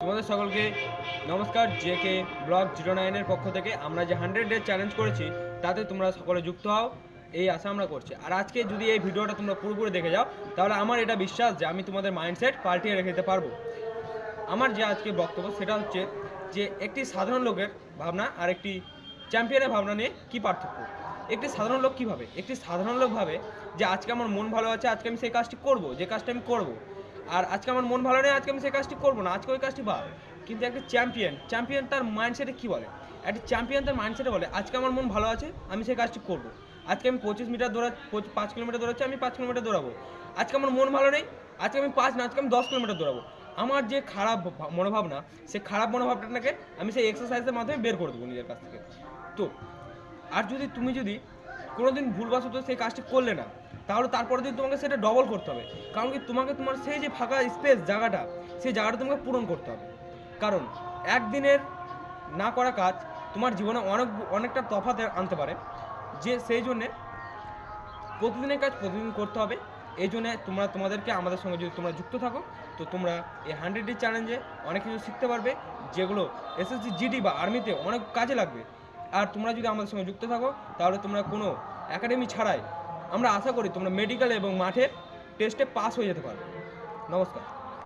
তোমাদের সকলকে নমস্কার। জেকে ব্লগ 09-এর পক্ষ থেকে আমরা যে 100 ডে চ্যালেঞ্জ করেছি তাতে তোমরা সকলে যুক্ত হও এই আশা আমরা করছি। আর আজকে যদি এই ভিডিওটা তোমরা পুরোপুরি দেখে যাও তাহলে আমার এটা বিশ্বাস যে আমি তোমাদের মাইন্ডসেট পাল্টিয়ে রেখে দিতে পারবো। আমার যে আজকে বক্তব্য সেটা হচ্ছে যে একটি সাধারণ লোকের ভাবনা আর একটি চ্যাম্পিয়নের ভাবনা নিয়ে কী পার্থক্য। একটি সাধারণ লোক কী ভাবে? একটি সাধারণ লোক ভাবে যে আজকে আমার মন ভালো আছে, আজকে আমি সেই কাজটি করব, যে কাজটা আমি করব। আর আজকে আমার মন ভালো নেই, আজকে আমি সেই কাজটি করবো না, আজকে ওই কাজটি বাদ। কিন্তু একটা চ্যাম্পিয়ন তার মাইন্ডসেটে কী বলে? একটা চ্যাম্পিয়ন তার মাইন্ডসেটে বলে আজকে আমার মন ভালো আছে, আমি সেই কাজটি করব। আজকে আমি 25 মিটার 5 কিলোমিটার দৌড়াচ্ছি, আমি 5 কিলোমিটার দৌড়াবো। আজকে আমার মন ভালো নেই, আজকে আমি 5 না, আজকে আমি 10 কিলোমিটার দৌড়াবো। আমার যে খারাপ মনোভাবনা, সেই খারাপ মনোভাবটাকে আমি সেই এক্সারসাইজের মাধ্যমে বের করে দেবো নিজের কাছ থেকে। তো আর তুমি যদি কোনোদিন ভুলবশত সেই কাজটি করলে না, তাহলে তারপরে দিন তোমাকে সেটা ডবল করতে হবে। কারণ কি তোমাকে তোমার সেই যে ফাঁকা স্পেস জায়গাটা, সেই জায়গাটা তোমাকে পূরণ করতে হবে। কারণ একদিনের না করা কাজ তোমার জীবনে অনেকটা তফাৎ আনতে পারে। যে সেই জন্যে প্রতিদিনের কাজ প্রতিদিন করতে হবে। এই জন্যে তোমাদেরকে আমাদের সঙ্গে যদি তোমরা যুক্ত থাকো তো তোমরা এই 100 ডে চ্যালেঞ্জে অনেক কিছু শিখতে পারবে, যেগুলো এসএসসি জিডি বা আর্মিতে অনেক কাজে লাগবে। আর তোমরা যদি আমাদের সঙ্গে যুক্ত থাকো তাহলে তোমরা কোনো একাডেমি ছাড়াই আমরা আশা করি তোমরা মেডিকেল এবং মাঠের টেস্টে পাস হয়ে যেতে পারবে। নমস্কার।